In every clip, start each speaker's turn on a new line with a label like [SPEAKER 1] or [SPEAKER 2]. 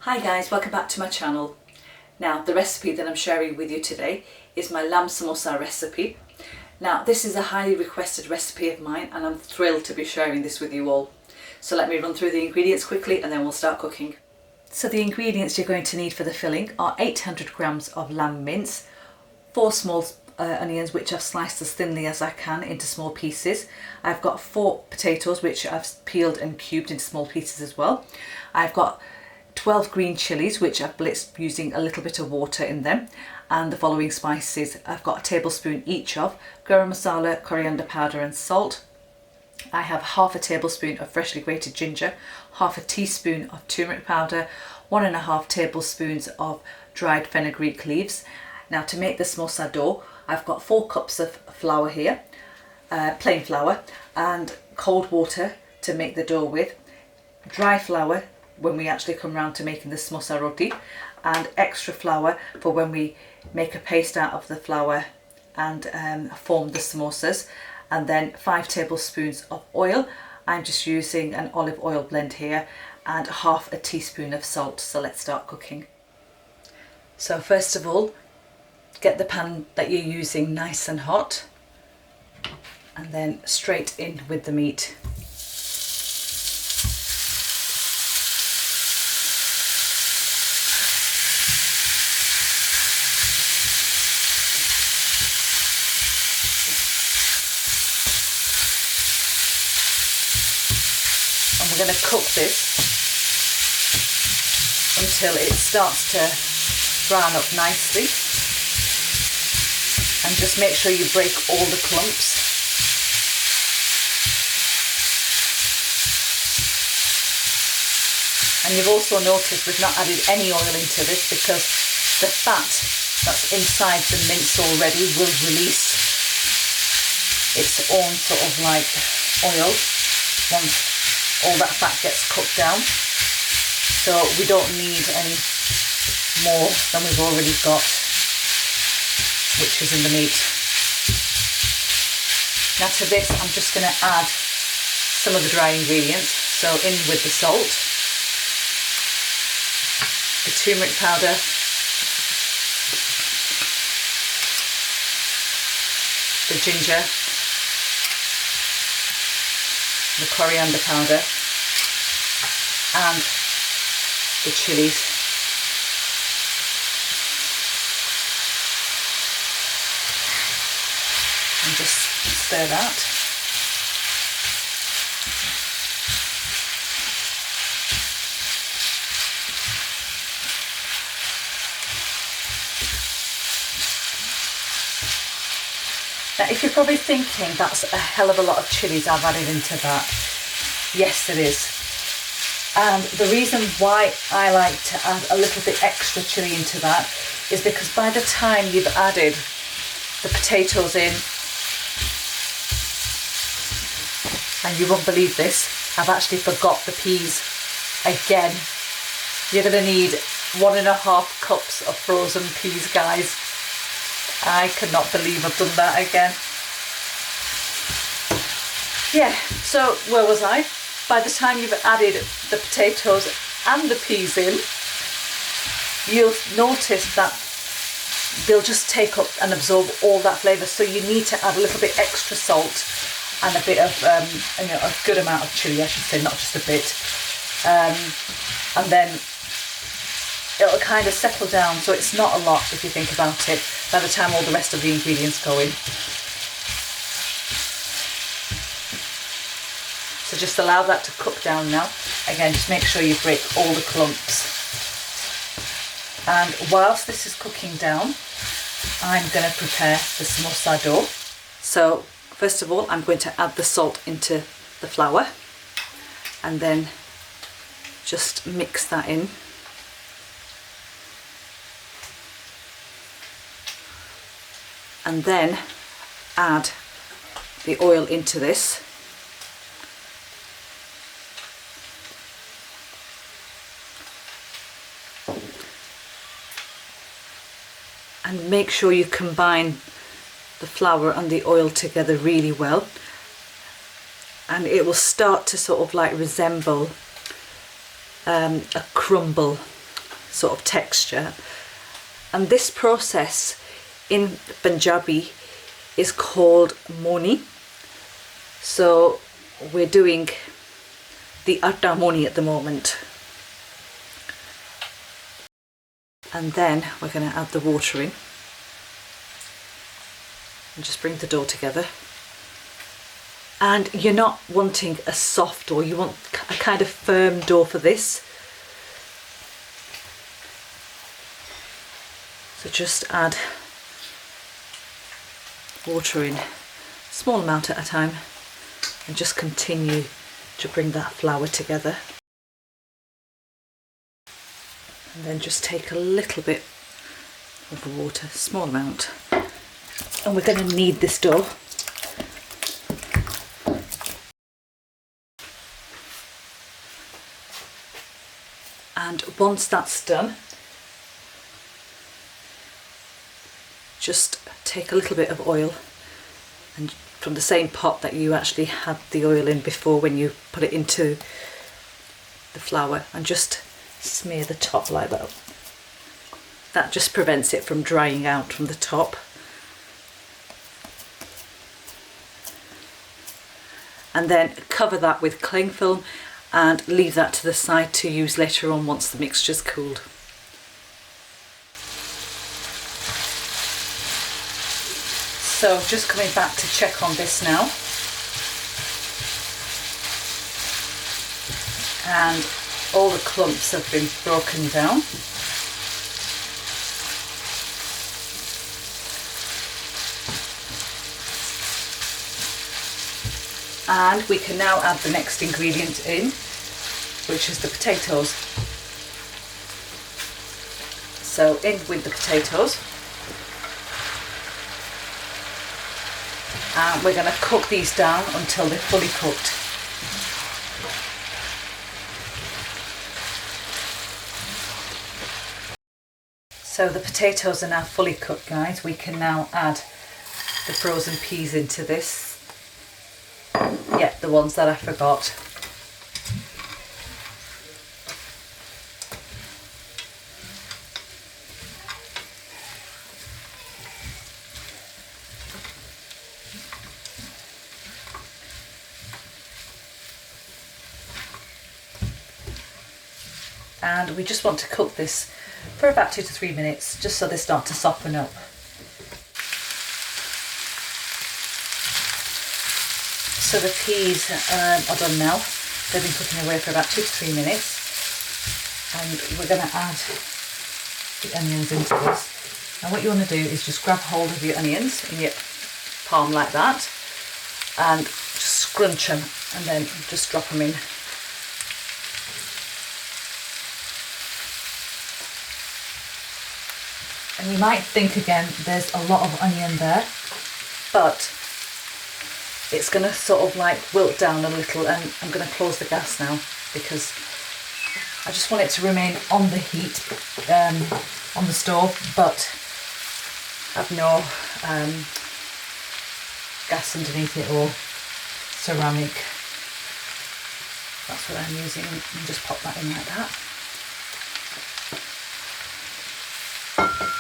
[SPEAKER 1] Hi guys, welcome back to my channel. Now the recipe that I'm sharing with you today is my lamb samosa recipe. Now this is a highly requested recipe of mine and I'm thrilled to be sharing this with you all. So let me run through the ingredients quickly and then we'll start cooking. So the ingredients you're going to need for the filling are 800 grams of lamb mince, 4 small onions which I've sliced as thinly as I can into small pieces. I've got 4 potatoes which I've peeled and cubed into small pieces as well. I've got 12 green chilies which I've blitzed using a little bit of water in them, and the following spices. I've got a tablespoon each of garam masala, coriander powder and salt. I have half a tablespoon of freshly grated ginger, half a teaspoon of turmeric powder, 1.5 tablespoons of dried fenugreek leaves. Now to make the samosa dough, I've got 4 cups of flour here, plain flour, and cold water to make the dough with, dry flour when we actually come round to making the samosa roti, and extra flour for when we make a paste out of the flour and form the samosas, and then 5 tablespoons of oil. I'm just using an olive oil blend here, and half a teaspoon of salt. So let's start cooking. So first of all, get the pan that you're using nice and hot, and then straight in with the meat. And we're going to cook this until it starts to brown up nicely, and just make sure you break all the clumps. And you've also noticed we've not added any oil into this because the fat that's inside the mince already will release its own sort of like oil once all that fat gets cooked down, so we don't need any more than we've already got, which is in the meat. Now to this I'm just going to add some of the dry ingredients, so in with the salt, the turmeric powder, the ginger, the coriander powder and the chilies. And just stir that. Now if you're probably thinking that's a hell of a lot of chilies I've added into that, yes it is. And the reason why I like to add a little bit extra chili into that is because by the time you've added the potatoes in, and you won't believe this, I've actually forgot the peas again. You're going to need 1.5 cups of frozen peas, guys. I cannot believe I've done that again. Yeah, so where was I? By the time you've added the potatoes and the peas in, you'll notice that they'll just take up and absorb all that flavour. So you need to add a little bit extra salt and a bit of, a good amount of chilli, I should say, not just a bit. And then it'll kind of settle down, so it's not a lot if you think about it by the time all the rest of the ingredients go in. So just allow that to cook down now. Again, just make sure you break all the clumps. And whilst this is cooking down, I'm going to prepare the samosa dough. So first of all, I'm going to add the salt into the flour and then just mix that in. And then add the oil into this. And make sure you combine the flour and the oil together really well. And it will start to sort of like resemble a crumble sort of texture. And this process in Punjabi is called moni. So we're doing the atta moni at the moment. And then we're going to add the water in and just bring the dough together. And you're not wanting a soft dough, you want a kind of firm dough for this. So just add water in, small amount at a time, and just continue to bring that flour together. And then just take a little bit of the water, small amount, and we're going to knead this dough. And once that's done, just take a little bit of oil, and from the same pot that you actually had the oil in before when you put it into the flour, and just smear the top like that. That just prevents it from drying out from the top. And then cover that with cling film and leave that to the side to use later on once the mixture's cooled. So just coming back to check on this now, and all the clumps have been broken down. And we can now add the next ingredient in, which is the potatoes. So in with the potatoes. And we're going to cook these down until they're fully cooked. So the potatoes are now fully cooked, guys. We can now add the frozen peas into this. Yeah, the ones that I forgot. And we just want to cook this for about 2 to 3 minutes, just so they start to soften up. So the peas are done now. They've been cooking away for about 2 to 3 minutes. And we're going to add the onions into this. And what you want to do is just grab hold of your onions in your palm like that, and just scrunch them, and then just drop them in. And you might think again, there's a lot of onion there, but it's going to sort of like wilt down a little, and I'm going to close the gas now because I just want it to remain on the heat, on the stove, but have no gas underneath it or ceramic. That's what I'm using, and just pop that in like that.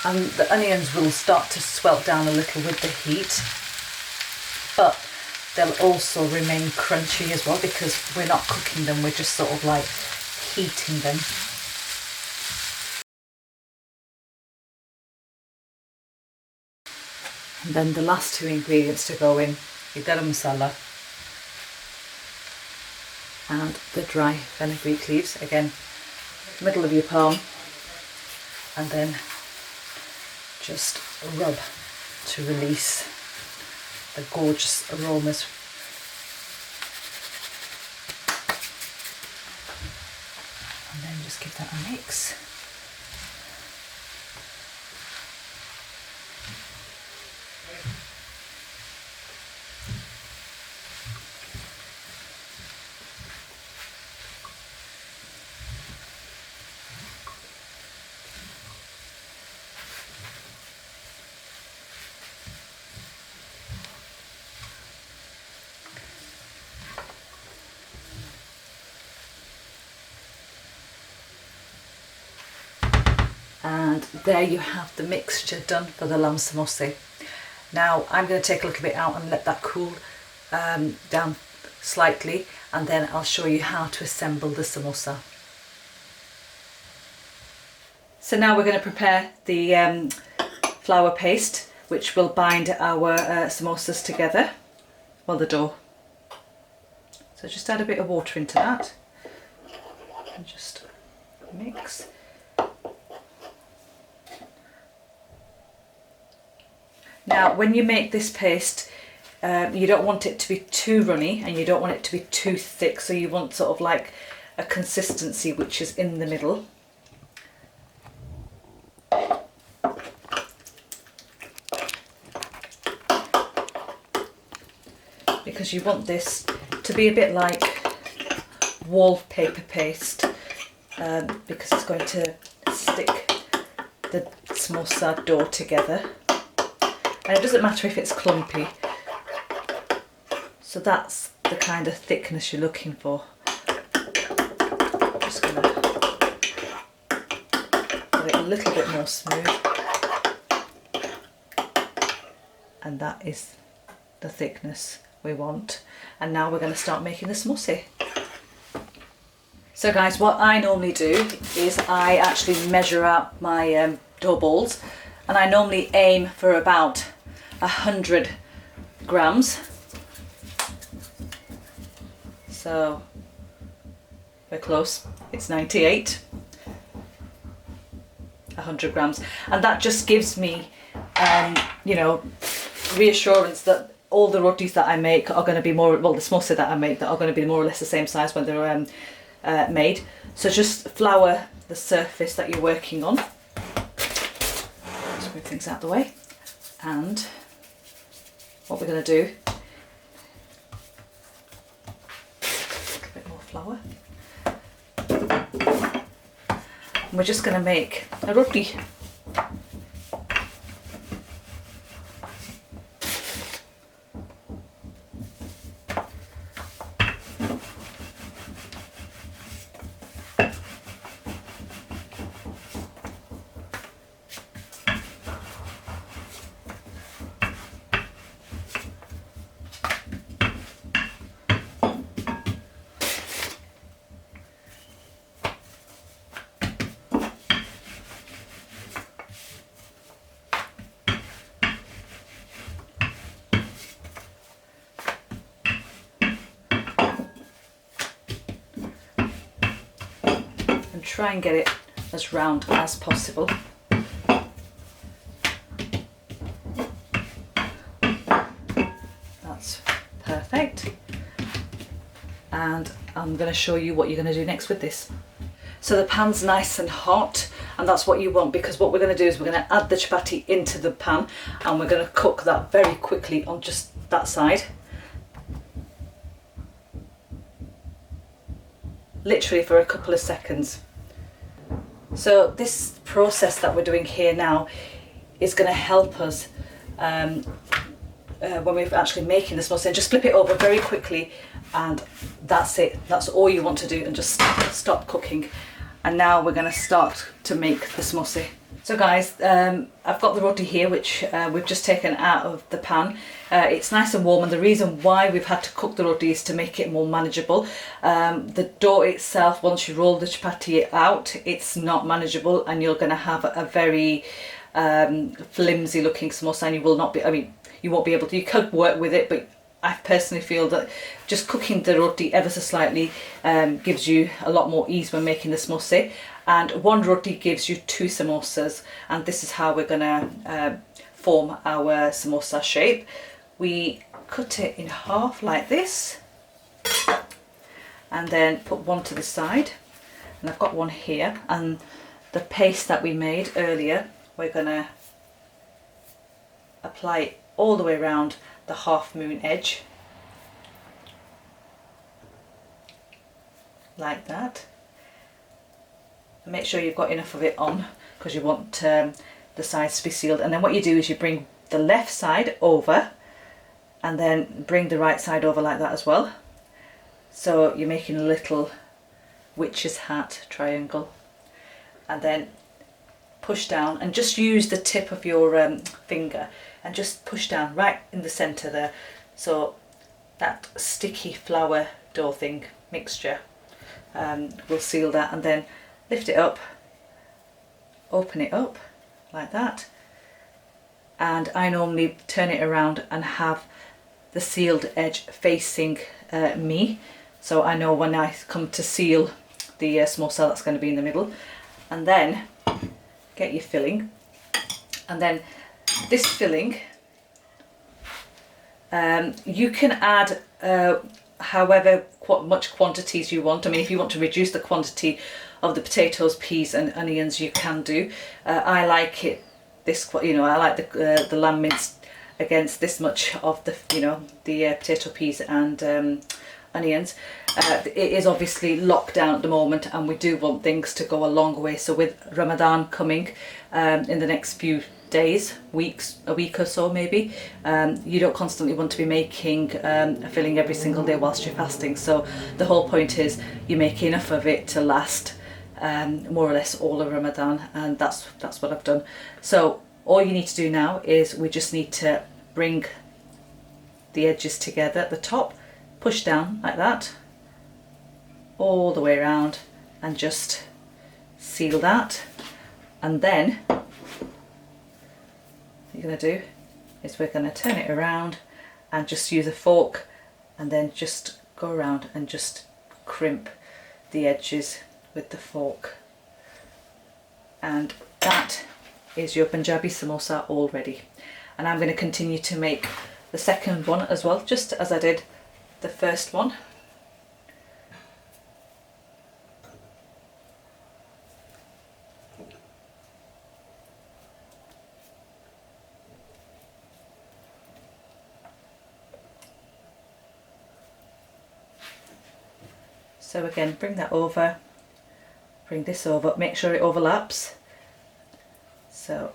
[SPEAKER 1] And the onions will start to swell down a little with the heat, but they'll also remain crunchy as well because we're not cooking them, we're just sort of like heating them. And then the last 2 ingredients to go in, your garam masala and the dry fenugreek leaves. Again, middle of your palm, and then just rub to release the gorgeous aromas. And then just give that a mix. And there you have the mixture done for the lamb samosa. Now I'm going to take a little bit out and let that cool down slightly, and then I'll show you how to assemble the samosa. So now we're going to prepare the flour paste, which will bind our samosas together, well, the dough. So just add a bit of water into that and just mix. Now when you make this paste, you don't want it to be too runny and you don't want it to be too thick, so you want sort of like a consistency which is in the middle. Because you want this to be a bit like wallpaper paste, because it's going to stick the samosa dough together. And it doesn't matter if it's clumpy. So that's the kind of thickness you're looking for. I'm just going to get it a little bit more smooth. And that is the thickness we want. And now we're going to start making the samosa. So guys, what I normally do is I actually measure out my dough balls, and I normally aim for about 100 grams. So we're close, it's 98, 100 grams. And that just gives me, you know, reassurance that all the rotis that I make are going to be more, well, the samosa that I make, that are going to be more or less the same size when they're made. So just flour the surface that you're working on. Just move things out of the way. And what we're going to do, a bit more flour. And we're just going to make a roti. Try and get it as round as possible. That's perfect. And I'm going to show you what you're going to do next with this. So the pan's nice and hot, and that's what you want, because what we're going to do is we're going to add the chapati into the pan and we're going to cook that very quickly on just that side. Literally for a couple of seconds. So this process that we're doing here now is going to help us when we're actually making the samosa. And just flip it over very quickly, and that's it. That's all you want to do, and just stop cooking. And now we're going to start to make the samosa. So guys, I've got the roti here, which we've just taken out of the pan. It's nice and warm, and the reason why we've had to cook the roti is to make it more manageable. The dough itself, once you roll the chapati out, it's not manageable, and you're going to have a very flimsy looking samosa, and you will not be, I mean, you won't be able to, you could work with it, but I personally feel that just cooking the roti ever so slightly gives you a lot more ease when making the samosa. And one roti gives you 2 samosas, and this is how we're going to form our samosa shape. We cut it in half like this, and then put one to the side, and I've got one here, and the paste that we made earlier, we're going to apply it all the way around the half moon edge, like that. And make sure you've got enough of it on, because you want the sides to be sealed. And then what you do is you bring the left side over, and then bring the right side over like that as well. So you're making a little witch's hat triangle, and then push down and just use the tip of your finger and just push down right in the centre there. So that sticky flour dough thing mixture will seal that, and then lift it up, open it up like that, and I normally turn it around and have the sealed edge facing me, so I know when I come to seal the samosa that's going to be in the middle. And then get your filling, and then this filling you can add however much quantities you want. I mean, if you want to reduce the quantity of the potatoes, peas and onions, you can do. I like it this, you know, I like the lamb mince against this much of the, you know, the potato, peas and onions. It is obviously locked down at the moment, and we do want things to go a long way. So with Ramadan coming in the next few days, weeks, a week or so maybe, you don't constantly want to be making a filling every single day whilst you're fasting. So the whole point is you make enough of it to last more or less all of Ramadan, and that's what I've done. So all you need to do now is we just need to bring the edges together at the top, push down like that all the way around, and just seal that. And then what you're going to do is we're going to turn it around and just use a fork, and then just go around and just crimp the edges with the fork. And that is your Punjabi samosa all ready. And I'm going to continue to make the second one as well, just as I did the first one. So again, bring that over, bring this over, make sure it overlaps. So,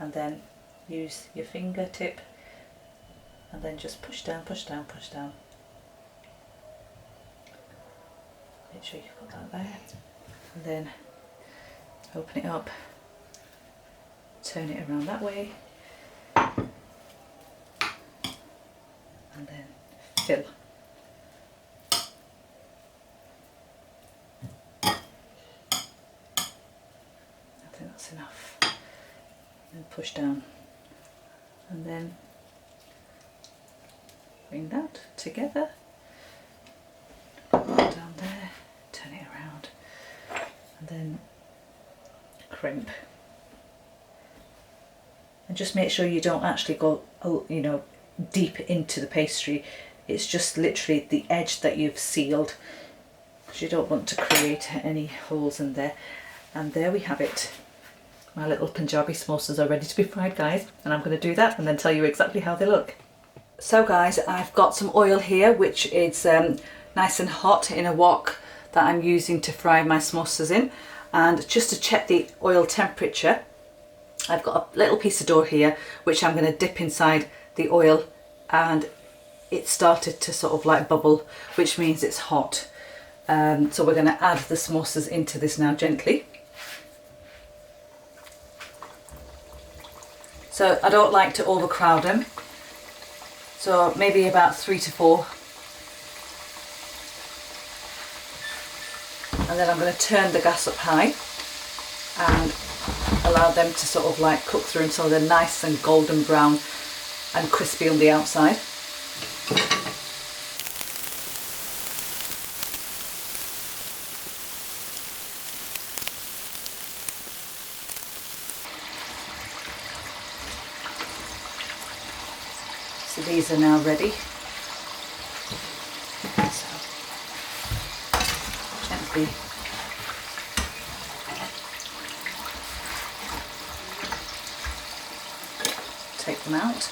[SPEAKER 1] and then use your fingertip and then just push down, push down, push down. Make sure you've got that there. And then open it up, turn it around that way, and then fill. That's enough. And push down, and then bring that together, put that down there, turn it around, and then crimp. And just make sure you don't actually go, you know, deep into the pastry. It's just literally the edge that you've sealed, because you don't want to create any holes in there. And there we have it. My little Punjabi samosas are ready to be fried, guys, and I'm going to do that and then tell you exactly how they look. So guys, I've got some oil here which is nice and hot in a wok that I'm using to fry my samosas in. And just to check the oil temperature, I've got a little piece of dough here which I'm going to dip inside the oil, and it started to sort of like bubble, which means it's hot. So we're going to add the samosas into this now gently. So I don't like to overcrowd them, so maybe about 3 to 4. And then I'm going to turn the gas up high and allow them to sort of like cook through until they're nice and golden brown and crispy on the outside. So these are now ready. So gently take them out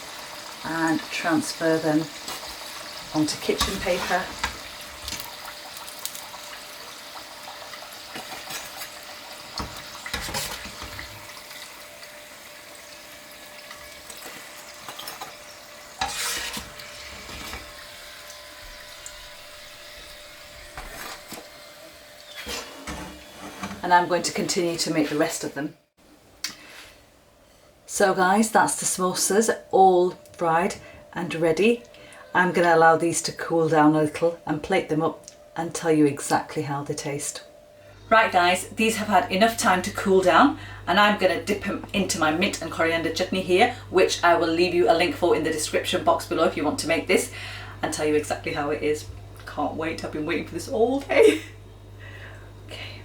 [SPEAKER 1] and transfer them onto kitchen paper. And I'm going to continue to make the rest of them. So guys, that's the samosas all fried and ready. I'm going to allow these to cool down a little and plate them up and tell you exactly how they taste. Right guys, these have had enough time to cool down, and I'm going to dip them into my mint and coriander chutney here, which I will leave you a link for in the description box below if you want to make this, and tell you exactly how it is. Can't wait, I've been waiting for this all day. Okay.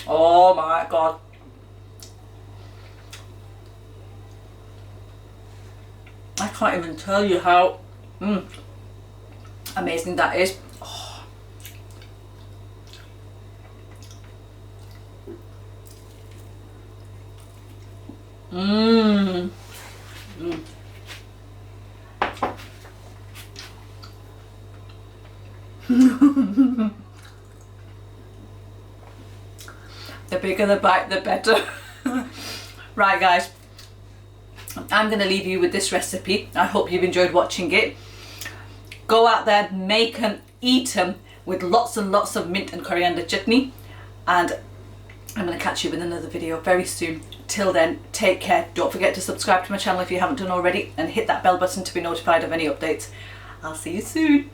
[SPEAKER 1] Oh my god. I can't even tell you how amazing that is. Oh. The bigger the bite, the better. Right guys, I'm going to leave you with this recipe. I hope you've enjoyed watching it. Go out there, make them, eat them with lots and lots of mint and coriander chutney, and I'm going to catch you with another video very soon. Till then, take care. Don't forget to subscribe to my channel if you haven't done already, and hit that bell button to be notified of any updates. I'll see you soon.